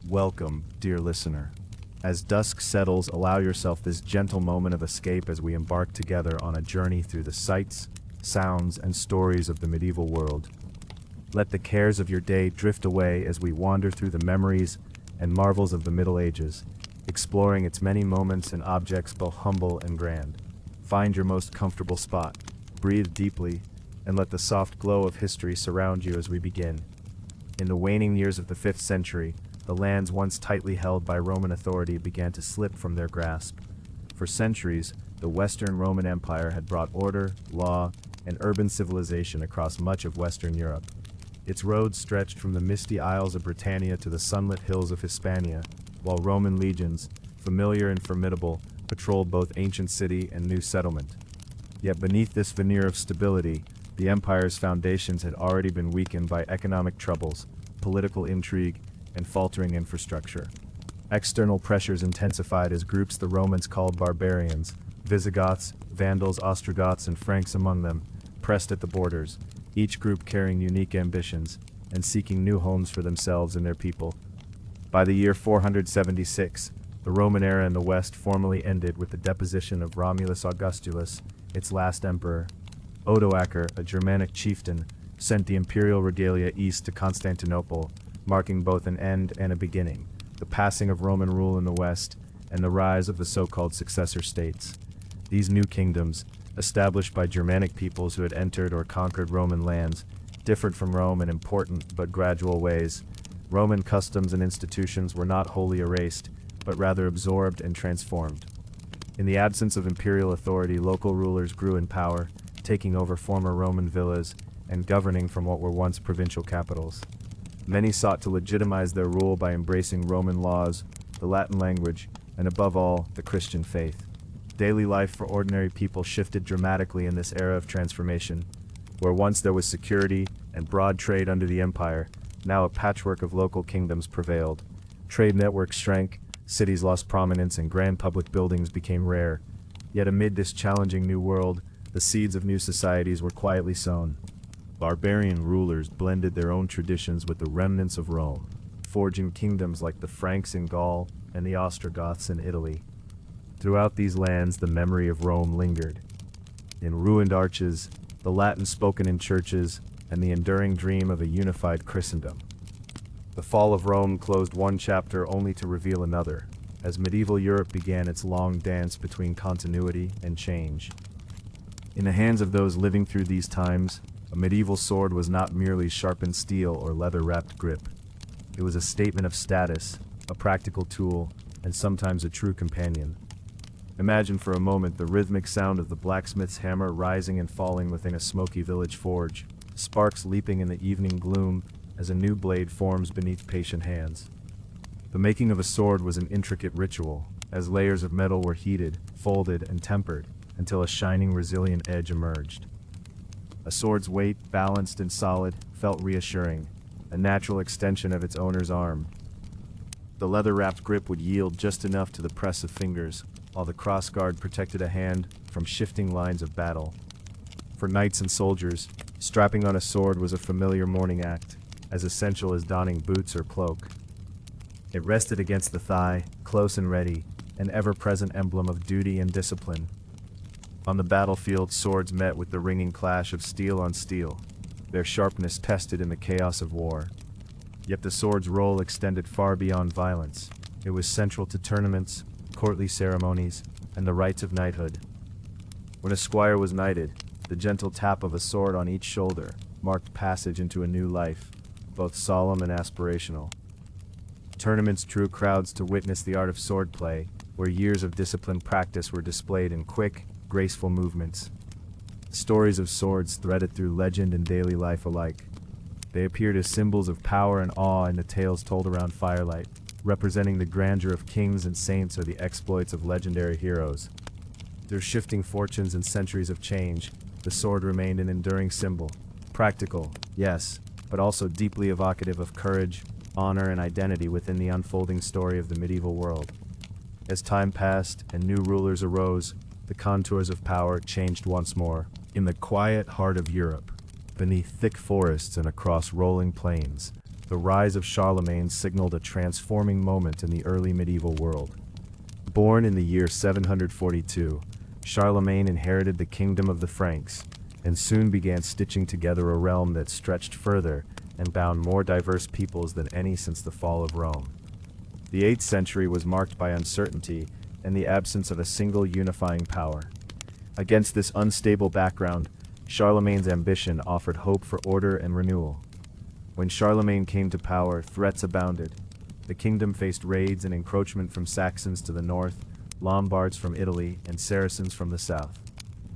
Welcome, dear listener. As dusk settles, allow yourself this gentle moment of escape as we embark together on a journey through the sights, sounds, and stories of the medieval world. Let the cares of your day drift away as we wander through the memories and marvels of the Middle Ages, exploring its many moments and objects both humble and grand. Find your most comfortable spot, breathe deeply, and let the soft glow of history surround you as we begin. In the waning years of the 5th century, the lands once tightly held by Roman authority began to slip from their grasp. For centuries, the Western Roman Empire had brought order, law, and urban civilization across much of Western Europe. Its roads stretched from the misty isles of Britannia to the sunlit hills of Hispania, while Roman legions, familiar and formidable, patrolled both ancient city and new settlement. Yet beneath this veneer of stability, the empire's foundations had already been weakened by economic troubles, political intrigue, and faltering infrastructure. External pressures intensified as groups the Romans called barbarians, Visigoths, Vandals, Ostrogoths, and Franks among them, pressed at the borders, each group carrying unique ambitions and seeking new homes for themselves and their people. By the year 476, the Roman era in the West formally ended with the deposition of Romulus Augustulus, its last emperor. Odoacer, a Germanic chieftain, sent the imperial regalia east to Constantinople, marking both an end and a beginning, the passing of Roman rule in the West and the rise of the so-called successor states. These new kingdoms, established by Germanic peoples who had entered or conquered Roman lands, differed from Rome in important but gradual ways. Roman customs and institutions were not wholly erased, but rather absorbed and transformed. In the absence of imperial authority, local rulers grew in power, taking over former Roman villas and governing from what were once provincial capitals. Many sought to legitimize their rule by embracing Roman laws, the Latin language, and above all, the Christian faith. Daily life for ordinary people shifted dramatically in this era of transformation. Where once there was security and broad trade under the empire, now a patchwork of local kingdoms prevailed. Trade networks shrank, cities lost prominence, and grand public buildings became rare. Yet amid this challenging new world, the seeds of new societies were quietly sown. Barbarian rulers blended their own traditions with the remnants of Rome, forging kingdoms like the Franks in Gaul and the Ostrogoths in Italy. Throughout these lands, the memory of Rome lingered. In ruined arches, the Latin spoken in churches, and the enduring dream of a unified Christendom. The fall of Rome closed one chapter only to reveal another, as medieval Europe began its long dance between continuity and change. In the hands of those living through these times, a medieval sword was not merely sharpened steel or leather-wrapped grip. It was a statement of status, a practical tool, and sometimes a true companion. Imagine for a moment the rhythmic sound of the blacksmith's hammer rising and falling within a smoky village forge, sparks leaping in the evening gloom as a new blade forms beneath patient hands. The making of a sword was an intricate ritual, as layers of metal were heated, folded, and tempered, until a shining, resilient edge emerged. A sword's weight, balanced and solid, felt reassuring, a natural extension of its owner's arm. The leather-wrapped grip would yield just enough to the press of fingers, while the crossguard protected a hand from shifting lines of battle. For knights and soldiers, strapping on a sword was a familiar morning act, as essential as donning boots or cloak. It rested against the thigh, close and ready, an ever-present emblem of duty and discipline. On the battlefield, swords met with the ringing clash of steel on steel, their sharpness tested in the chaos of war. Yet the sword's role extended far beyond violence. It was central to tournaments, courtly ceremonies, and the rites of knighthood. When a squire was knighted, the gentle tap of a sword on each shoulder marked passage into a new life, both solemn and aspirational. Tournaments drew crowds to witness the art of swordplay, where years of disciplined practice were displayed in quick, graceful movements. Stories of swords threaded through legend and daily life alike. They appeared as symbols of power and awe in the tales told around firelight, representing the grandeur of kings and saints or the exploits of legendary heroes. Through shifting fortunes and centuries of change, the sword remained an enduring symbol. Practical, yes, but also deeply evocative of courage, honor, and identity within the unfolding story of the medieval world. As time passed and new rulers arose, the contours of power changed once more. In the quiet heart of Europe, beneath thick forests and across rolling plains, The rise of Charlemagne signaled a transforming moment in the early medieval world. Born in the year 742, Charlemagne inherited the kingdom of the Franks, and soon began stitching together a realm that stretched further and bound more diverse peoples than any since the fall of Rome. The 8th century was marked by uncertainty and the absence of a single unifying power. Against this unstable background, Charlemagne's ambition offered hope for order and renewal. When Charlemagne came to power, threats abounded. The kingdom faced raids and encroachment from Saxons to the north, Lombards from Italy, and Saracens from the south.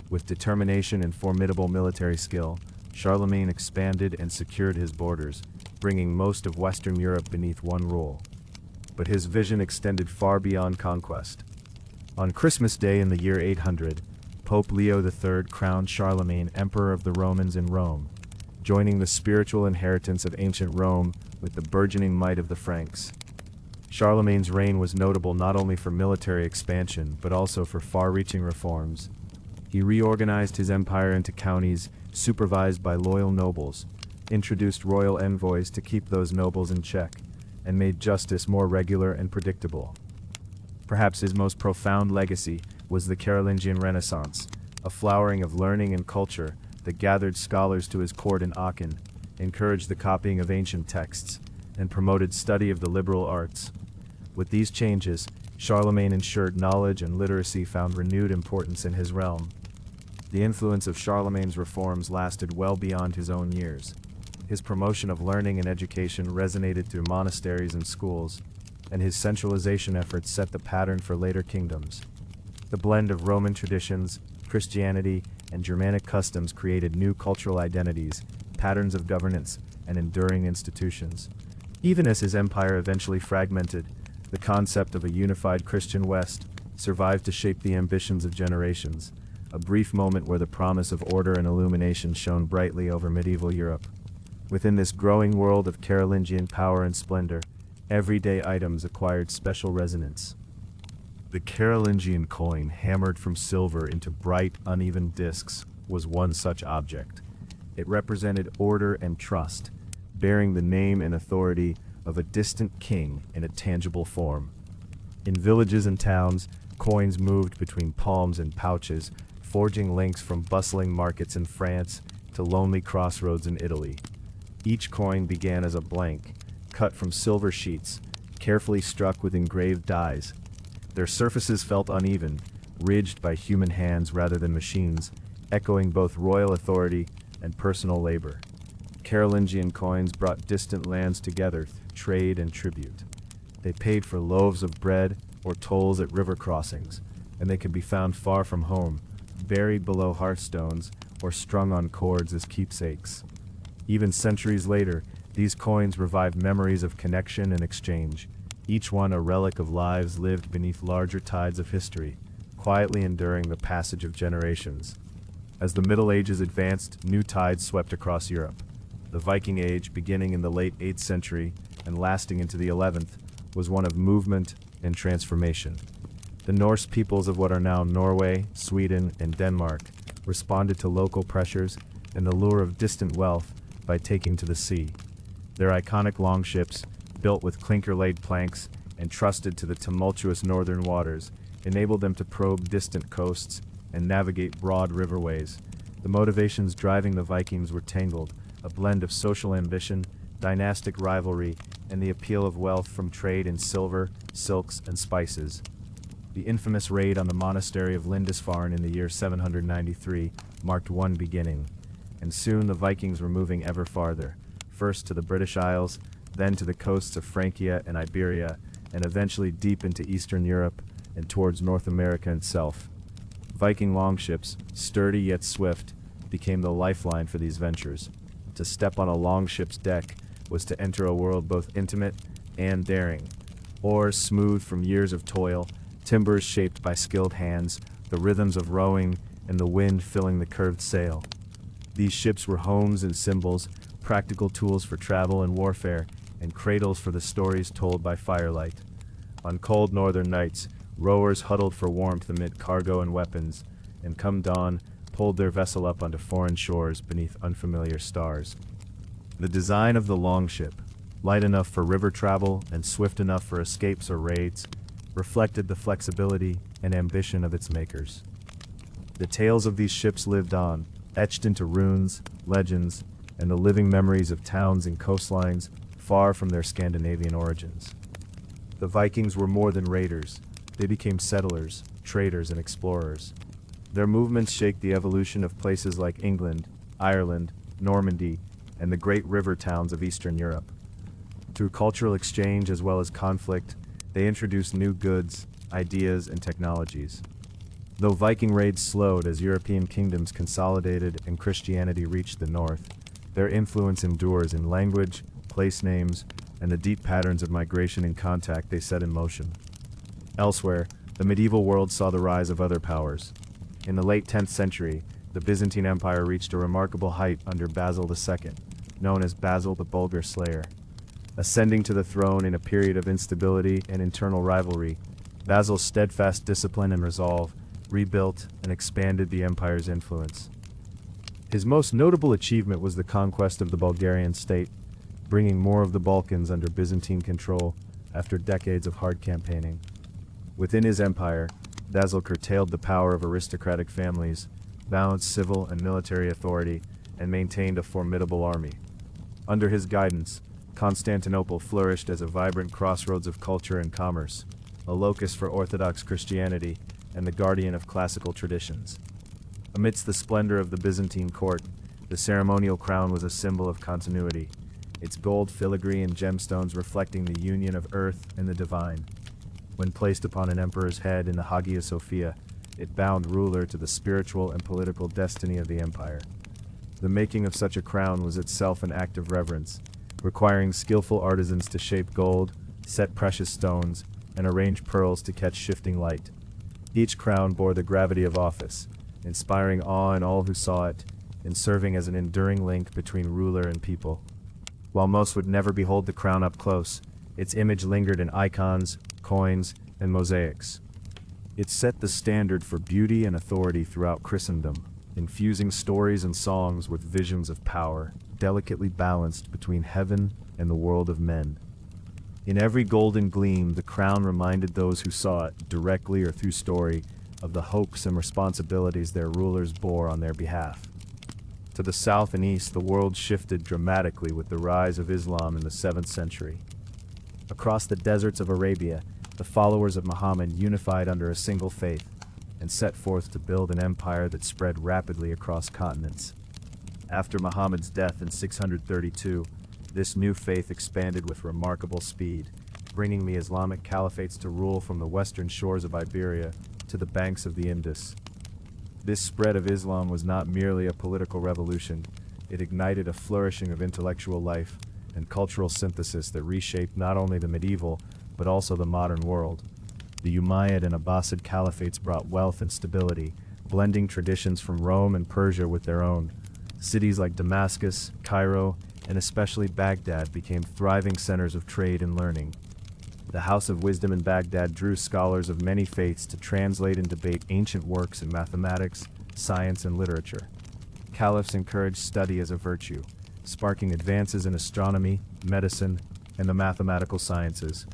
With determination and formidable military skill, Charlemagne expanded and secured his borders, bringing most of Western Europe beneath one rule. But his vision extended far beyond conquest. On Christmas Day in the year 800, Pope Leo III crowned Charlemagne Emperor of the Romans in Rome, joining the spiritual inheritance of ancient Rome with the burgeoning might of the Franks. Charlemagne's reign was notable not only for military expansion, but also for far-reaching reforms. He reorganized his empire into counties supervised by loyal nobles, introduced royal envoys to keep those nobles in check, and made justice more regular and predictable. Perhaps his most profound legacy was the Carolingian Renaissance, a flowering of learning and culture that gathered scholars to his court in Aachen, encouraged the copying of ancient texts, and promoted study of the liberal arts. With these changes, Charlemagne ensured knowledge and literacy found renewed importance in his realm. The influence of Charlemagne's reforms lasted well beyond his own years. His promotion of learning and education resonated through monasteries and schools, and his centralization efforts set the pattern for later kingdoms. The blend of Roman traditions, Christianity, and Germanic customs created new cultural identities, patterns of governance, and enduring institutions. Even as his empire eventually fragmented, the concept of a unified Christian West survived to shape the ambitions of generations, a brief moment where the promise of order and illumination shone brightly over medieval Europe. Within this growing world of Carolingian power and splendor, everyday items acquired special resonance. The Carolingian coin, hammered from silver into bright, uneven discs, was one such object. It represented order and trust, bearing the name and authority of a distant king in a tangible form. In villages and towns, coins moved between palms and pouches, forging links from bustling markets in France to lonely crossroads in Italy. Each coin began as a blank, cut from silver sheets, carefully struck with engraved dies. Their surfaces felt uneven, ridged by human hands rather than machines, echoing both royal authority and personal labor. Carolingian coins brought distant lands together through trade and tribute. They paid for loaves of bread or tolls at river crossings, and they could be found far from home, buried below hearthstones or strung on cords as keepsakes. Even centuries later, these coins revived memories of connection and exchange, each one a relic of lives lived beneath larger tides of history, quietly enduring the passage of generations. As the Middle Ages advanced, new tides swept across Europe. The Viking Age, beginning in the late 8th century and lasting into the 11th, was one of movement and transformation. The Norse peoples of what are now Norway, Sweden, and Denmark responded to local pressures and the lure of distant wealth by taking to the sea. Their iconic longships, built with clinker-laid planks and trusted to the tumultuous northern waters, enabled them to probe distant coasts and navigate broad riverways. The motivations driving the Vikings were tangled, a blend of social ambition, dynastic rivalry, and the appeal of wealth from trade in silver, silks, and spices. The infamous raid on the monastery of Lindisfarne in the year 793 marked one beginning, and soon the Vikings were moving ever farther, first to the British Isles, then to the coasts of Francia and Iberia, and eventually deep into Eastern Europe and towards North America itself. Viking longships, sturdy yet swift, became the lifeline for these ventures. To step on a longship's deck was to enter a world both intimate and daring. Oars smooth from years of toil, timbers shaped by skilled hands, the rhythms of rowing, and the wind filling the curved sail. These ships were homes and symbols, practical tools for travel and warfare, and cradles for the stories told by firelight. On cold northern nights, rowers huddled for warmth amid cargo and weapons, and come dawn, pulled their vessel up onto foreign shores beneath unfamiliar stars. The design of the longship, light enough for river travel and swift enough for escapes or raids, reflected the flexibility and ambition of its makers. The tales of these ships lived on, etched into runes, legends, and the living memories of towns and coastlines far from their Scandinavian origins. The Vikings were more than raiders. They became settlers, traders, and explorers. Their movements shaped the evolution of places like England, Ireland, Normandy, and the great river towns of Eastern Europe. Through cultural exchange as well as conflict, they introduced new goods, ideas, and technologies. Though Viking raids slowed as European kingdoms consolidated and Christianity reached the north, their influence endures in language, place names, and the deep patterns of migration and contact they set in motion. Elsewhere, the medieval world saw the rise of other powers. In the late 10th century, the Byzantine Empire reached a remarkable height under Basil II, known as Basil the Bulgar Slayer. Ascending to the throne in a period of instability and internal rivalry, Basil's steadfast discipline and resolve rebuilt and expanded the empire's influence. His most notable achievement was the conquest of the Bulgarian state, bringing more of the Balkans under Byzantine control after decades of hard campaigning. Within his empire, Basil curtailed the power of aristocratic families, balanced civil and military authority, and maintained a formidable army. Under his guidance, Constantinople flourished as a vibrant crossroads of culture and commerce, a locus for Orthodox Christianity and the guardian of classical traditions. Amidst the splendor of the Byzantine court, the ceremonial crown was a symbol of continuity, its gold filigree and gemstones reflecting the union of earth and the divine. When placed upon an emperor's head in the Hagia Sophia, it bound ruler to the spiritual and political destiny of the empire. The making of such a crown was itself an act of reverence, requiring skillful artisans to shape gold, set precious stones, and arrange pearls to catch shifting light. Each crown bore the gravity of office, inspiring awe in all who saw it, and serving as an enduring link between ruler and people. While most would never behold the crown up close, its image lingered in icons, coins, and mosaics. It set the standard for beauty and authority throughout Christendom, infusing stories and songs with visions of power, delicately balanced between heaven and the world of men. In every golden gleam, the crown reminded those who saw it, directly or through story, of the hopes and responsibilities their rulers bore on their behalf. To the south and east, the world shifted dramatically with the rise of Islam in the 7th century. Across the deserts of Arabia, the followers of Muhammad unified under a single faith and set forth to build an empire that spread rapidly across continents. After Muhammad's death in 632, this new faith expanded with remarkable speed, bringing the Islamic caliphates to rule from the western shores of Iberia to the banks of the Indus. This spread of Islam was not merely a political revolution, it ignited a flourishing of intellectual life and cultural synthesis that reshaped not only the medieval, but also the modern world. The Umayyad and Abbasid caliphates brought wealth and stability, blending traditions from Rome and Persia with their own. Cities like Damascus, Cairo, and especially Baghdad became thriving centers of trade and learning. The House of Wisdom in Baghdad drew scholars of many faiths to translate and debate ancient works in mathematics, science, and literature. Caliphs encouraged study as a virtue, sparking advances in astronomy, medicine, and the mathematical sciences.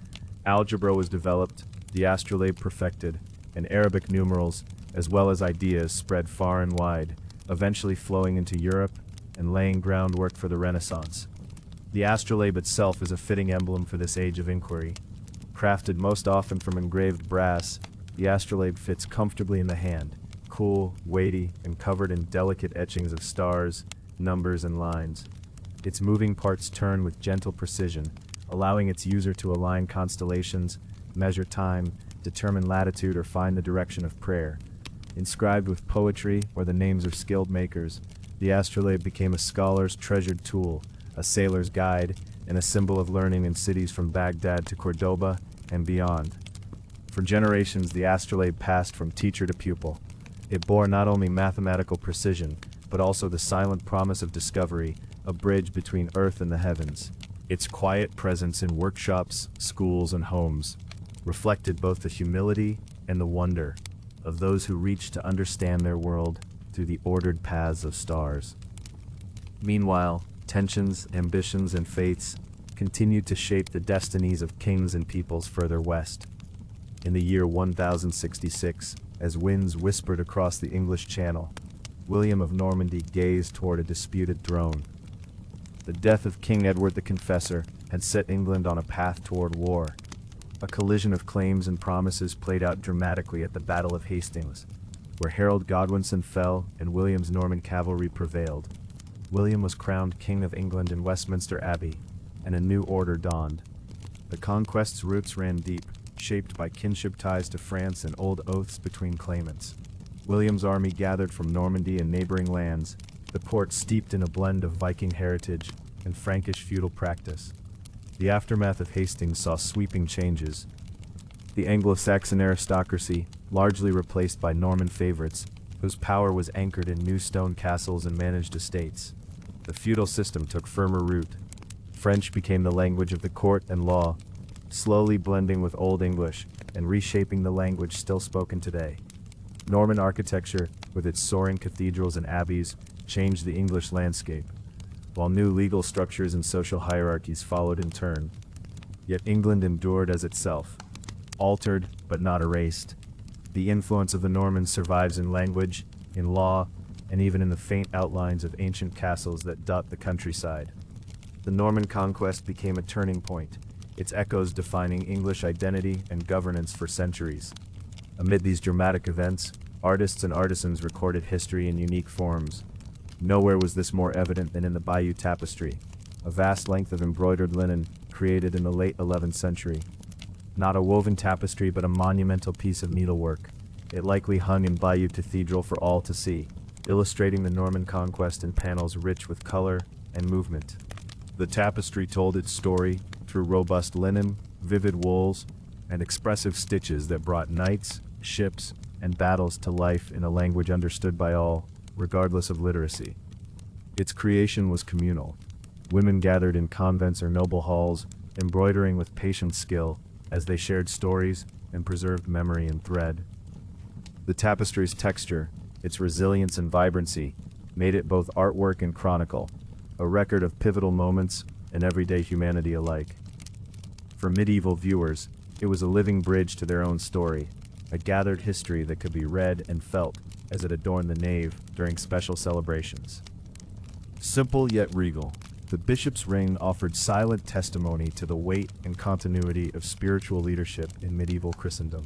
Algebra was developed, the astrolabe perfected, and Arabic numerals, as well as ideas, spread far and wide, eventually flowing into Europe and laying groundwork for the Renaissance. The astrolabe itself is a fitting emblem for this age of inquiry. Crafted most often from engraved brass, the astrolabe fits comfortably in the hand, cool, weighty, and covered in delicate etchings of stars, numbers, and lines. Its moving parts turn with gentle precision, allowing its user to align constellations, measure time, determine latitude, or find the direction of prayer. Inscribed with poetry or the names of skilled makers, the astrolabe became a scholar's treasured tool, a sailor's guide, and a symbol of learning in cities from Baghdad to Cordoba and beyond. For generations, the astrolabe passed from teacher to pupil. It bore not only mathematical precision, but also the silent promise of discovery, a bridge between earth and the heavens. Its quiet presence in workshops, schools, and homes reflected both the humility and the wonder of those who reached to understand their world through the ordered paths of stars. Meanwhile, tensions, ambitions, and faiths continued to shape the destinies of kings and peoples further west. In the year 1066, as winds whispered across the English Channel, William of Normandy gazed toward a disputed throne. The death of King Edward the Confessor had set England on a path toward war. A collision of claims and promises played out dramatically at the Battle of Hastings, where Harold Godwinson fell and William's Norman cavalry prevailed. William was crowned King of England in Westminster Abbey, and a new order dawned. The Conquests' roots ran deep, shaped by kinship ties to France and old oaths between claimants. William's army gathered from Normandy and neighboring lands, the port steeped in a blend of Viking heritage and Frankish feudal practice. The aftermath of Hastings saw sweeping changes. The Anglo-Saxon aristocracy, largely replaced by Norman favorites, whose power was anchored in new stone castles and managed estates. The feudal system took firmer root. French became the language of the court and law, slowly blending with Old English and reshaping the language still spoken today. Norman architecture, with its soaring cathedrals and abbeys, changed the English landscape, while new legal structures and social hierarchies followed in turn. Yet England endured as itself, altered but not erased. The influence of the Normans survives in language, in law, and even in the faint outlines of ancient castles that dot the countryside. The Norman conquest became a turning point, its echoes defining English identity and governance for centuries. Amid these dramatic events, artists and artisans recorded history in unique forms. Nowhere was this more evident than in the Bayeux Tapestry, a vast length of embroidered linen created in the late 11th century. Not a woven tapestry but a monumental piece of needlework. It likely hung in Bayeux Cathedral for all to see, illustrating the Norman conquest in panels rich with color and movement. The tapestry told its story through robust linen, vivid wools, and expressive stitches that brought knights, ships, and battles to life in a language understood by all, regardless of literacy. Its creation was communal. Women gathered in convents or noble halls, embroidering with patient skill as they shared stories and preserved memory in thread. The tapestry's texture, its resilience and vibrancy, made it both artwork and chronicle, a record of pivotal moments and everyday humanity alike. For medieval viewers, it was a living bridge to their own story, a gathered history that could be read and felt as it adorned the nave during special celebrations. Simple yet regal, the bishop's ring offered silent testimony to the weight and continuity of spiritual leadership in medieval Christendom.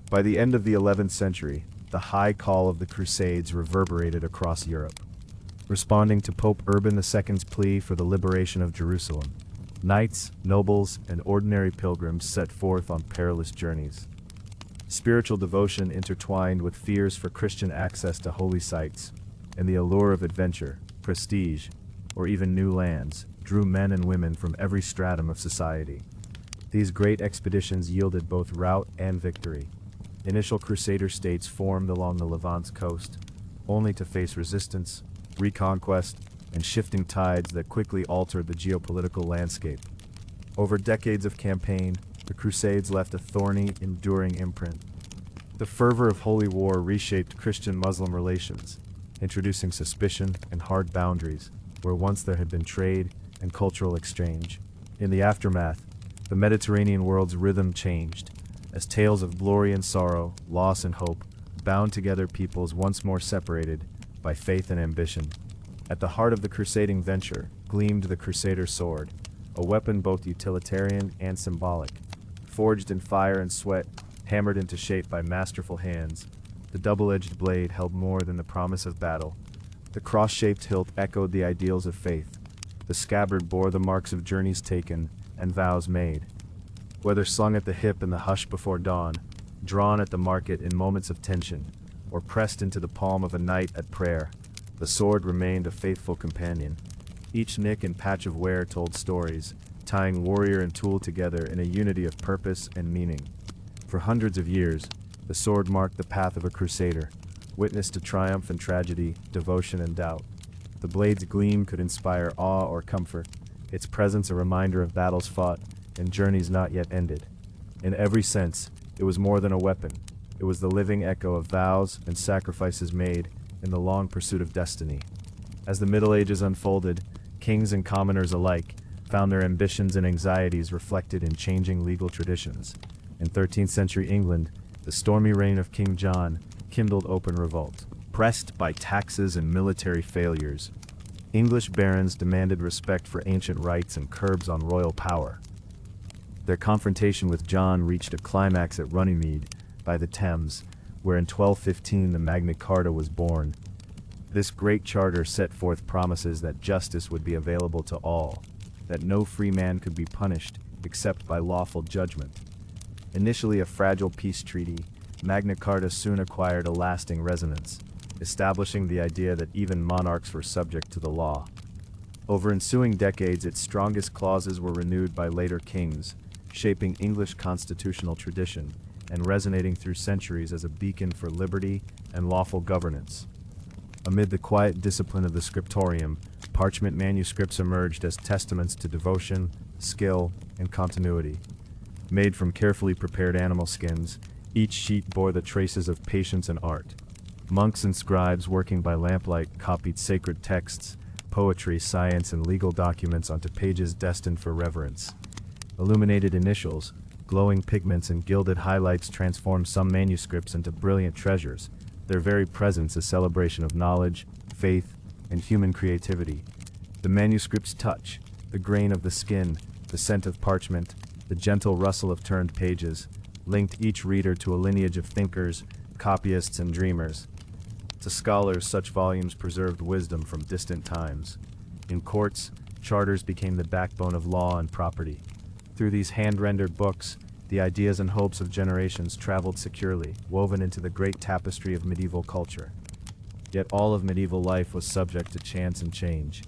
By the end of the 11th century, the high call of the Crusades reverberated across Europe. Responding to Pope Urban II's plea for the liberation of Jerusalem, knights, nobles, and ordinary pilgrims set forth on perilous journeys. Spiritual devotion intertwined with fears for Christian access to holy sites, and the allure of adventure, prestige, or even new lands, drew men and women from every stratum of society. These great expeditions yielded both rout and victory. Initial Crusader states formed along the Levant's coast, only to face resistance, reconquest, and shifting tides that quickly altered the geopolitical landscape. Over decades of campaign, the Crusades left a thorny, enduring imprint. The fervor of holy war reshaped Christian-Muslim relations, introducing suspicion and hard boundaries where once there had been trade and cultural exchange. In the aftermath, the Mediterranean world's rhythm changed, as tales of glory and sorrow, loss and hope, bound together peoples once more separated by faith and ambition. At the heart of the crusading venture gleamed the Crusader sword, a weapon both utilitarian and symbolic. Forged in fire and sweat, hammered into shape by masterful hands, the double-edged blade held more than the promise of battle. The cross-shaped hilt echoed the ideals of faith. The scabbard bore the marks of journeys taken and vows made. Whether slung at the hip in the hush before dawn, drawn at the market in moments of tension, or pressed into the palm of a knight at prayer, the sword remained a faithful companion. Each nick and patch of wear told stories, tying warrior and tool together in a unity of purpose and meaning. For hundreds of years, the sword marked the path of a crusader, witness to triumph and tragedy, devotion and doubt. The blade's gleam could inspire awe or comfort, its presence a reminder of battles fought and journeys not yet ended. In every sense, it was more than a weapon. It was the living echo of vows and sacrifices made in the long pursuit of destiny. As the Middle Ages unfolded, kings and commoners alike found their ambitions and anxieties reflected in changing legal traditions. In 13th century England, the stormy reign of King John kindled open revolt. Pressed by taxes and military failures, English barons demanded respect for ancient rights and curbs on royal power. Their confrontation with John reached a climax at Runnymede by the Thames, where in 1215 the Magna Carta was born. This great charter set forth promises that justice would be available to all, that no free man could be punished except by lawful judgment. Initially a fragile peace treaty, Magna Carta soon acquired a lasting resonance, establishing the idea that even monarchs were subject to the law. Over ensuing decades, its strongest clauses were renewed by later kings, shaping English constitutional tradition and resonating through centuries as a beacon for liberty and lawful governance. Amid the quiet discipline of the scriptorium, parchment manuscripts emerged as testaments to devotion, skill, and continuity. Made from carefully prepared animal skins, each sheet bore the traces of patience and art. Monks and scribes working by lamplight copied sacred texts, poetry, science, and legal documents onto pages destined for reverence. Illuminated initials, glowing pigments, and gilded highlights transformed some manuscripts into brilliant treasures, their very presence a celebration of knowledge, faith, and human creativity. The manuscript's touch, the grain of the skin, the scent of parchment, the gentle rustle of turned pages, linked each reader to a lineage of thinkers, copyists, and dreamers. To scholars, such volumes preserved wisdom from distant times. In courts, charters became the backbone of law and property. Through these hand-rendered books, the ideas and hopes of generations traveled securely, woven into the great tapestry of medieval culture. Yet all of medieval life was subject to chance and change.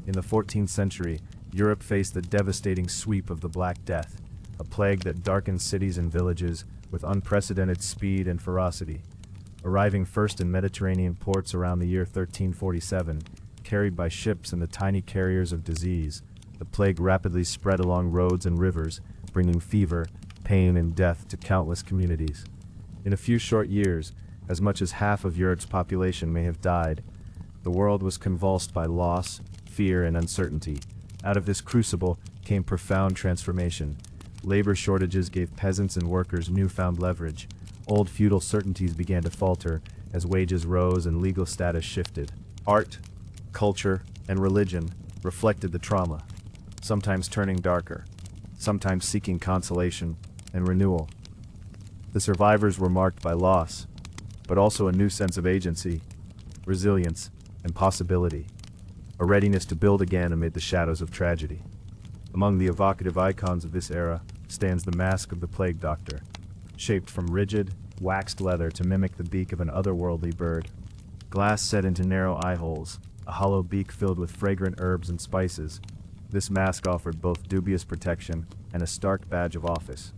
In the 14th century, Europe faced the devastating sweep of the Black Death, a plague that darkened cities and villages with unprecedented speed and ferocity. Arriving first in Mediterranean ports around the year 1347, carried by ships and the tiny carriers of disease, the plague rapidly spread along roads and rivers, bringing fever, pain, and death to countless communities. In a few short years, as much as half of Europe's population may have died. The world was convulsed by loss, fear, and uncertainty. Out of this crucible came profound transformation. Labor shortages gave peasants and workers newfound leverage. Old feudal certainties began to falter as wages rose and legal status shifted. Art, culture, and religion reflected the trauma, sometimes turning darker, sometimes seeking consolation and renewal. The survivors were marked by loss, but also a new sense of agency, resilience, and possibility, a readiness to build again amid the shadows of tragedy. Among the evocative icons of this era stands the mask of the plague doctor, shaped from rigid, waxed leather to mimic the beak of an otherworldly bird. Glass set into narrow eye holes, a hollow beak filled with fragrant herbs and spices. This mask offered both dubious protection and a stark badge of office.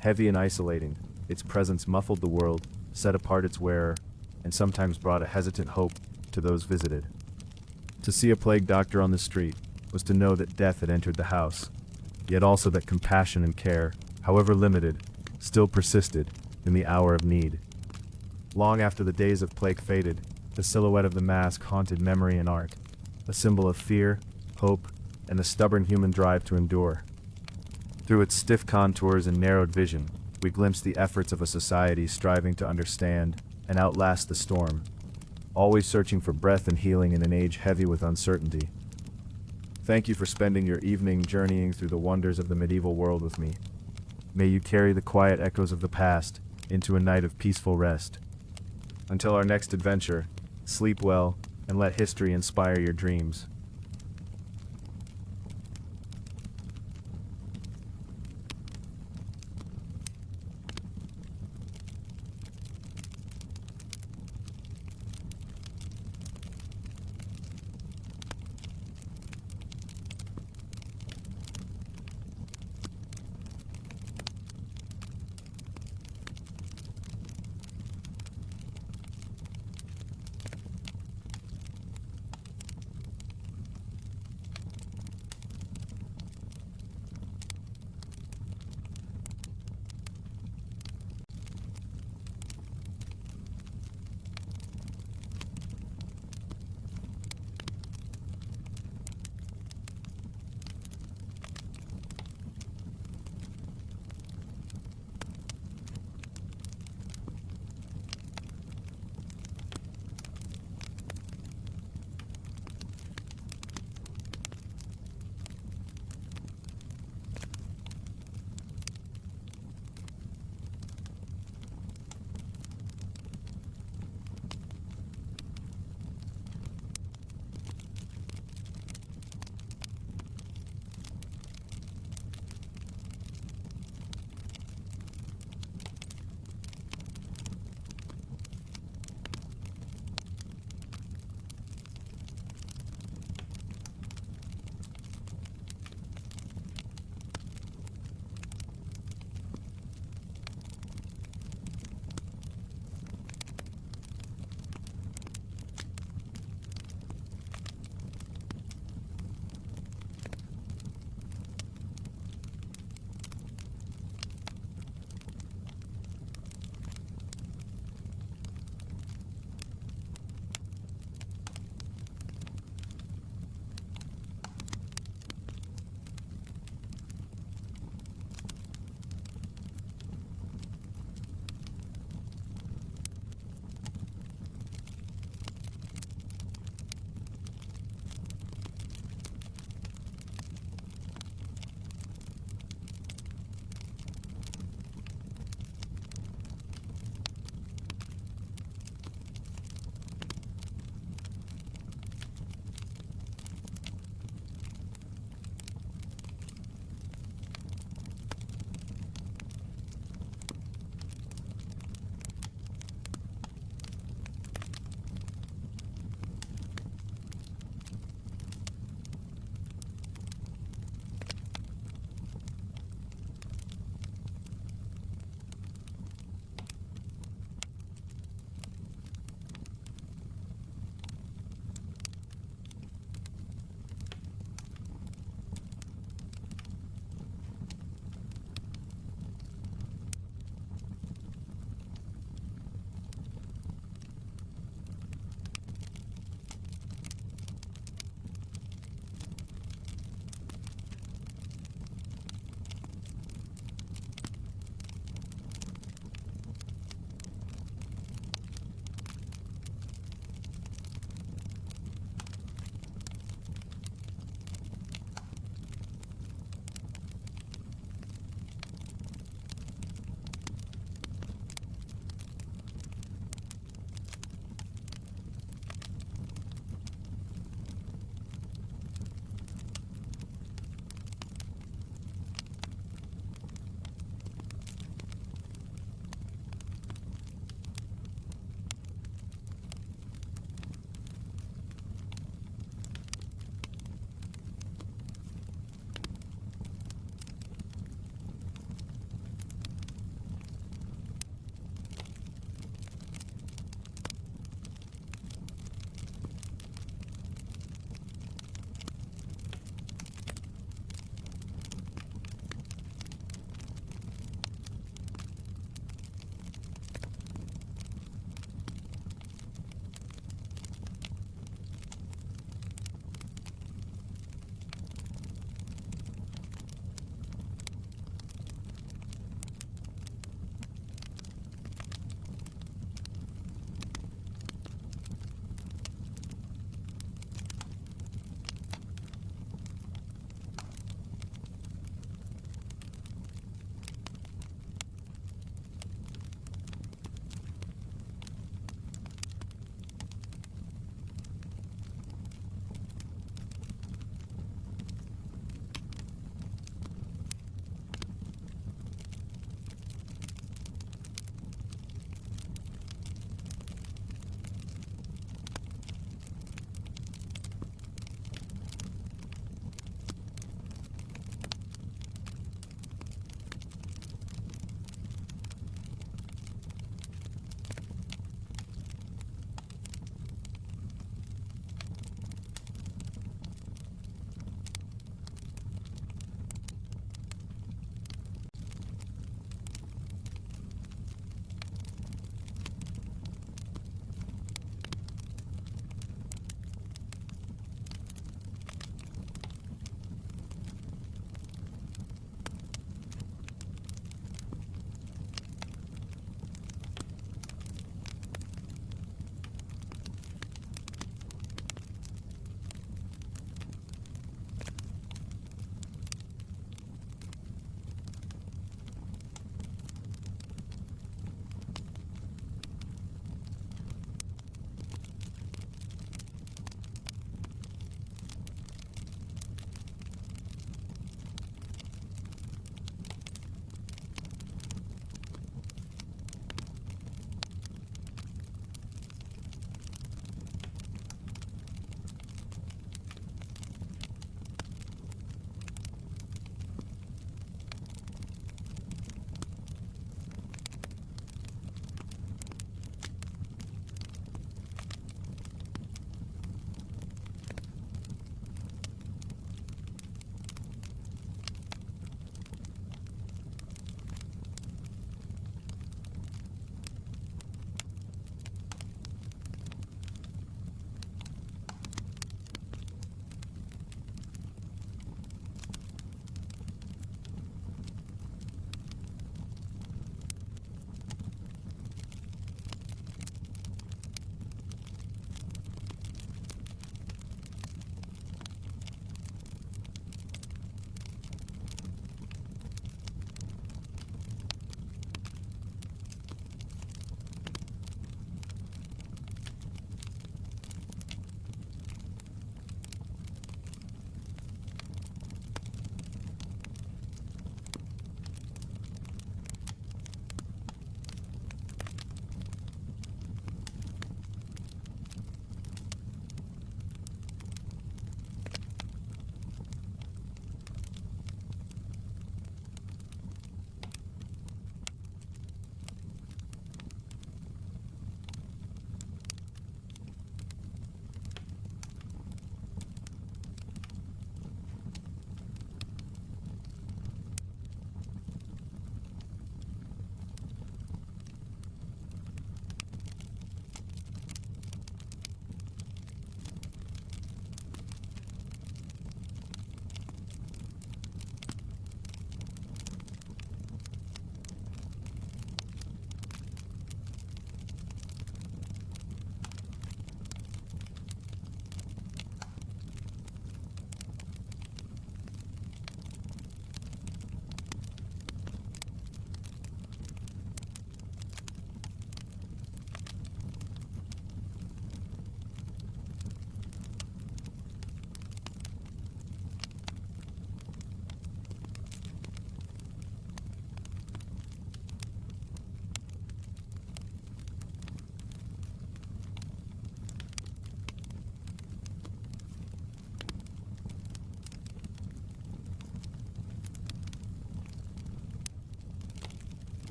Heavy and isolating, its presence muffled the world, set apart its wearer, and sometimes brought a hesitant hope to those visited. To see a plague doctor on the street was to know that death had entered the house, yet also that compassion and care, however limited, still persisted in the hour of need. Long after the days of plague faded, the silhouette of the mask haunted memory and art, a symbol of fear, hope, and the stubborn human drive to endure. Through its stiff contours and narrowed vision, we glimpse the efforts of a society striving to understand and outlast the storm, always searching for breath and healing in an age heavy with uncertainty. Thank you for spending your evening journeying through the wonders of the medieval world with me. May you carry the quiet echoes of the past into a night of peaceful rest. Until our next adventure, sleep well and let history inspire your dreams.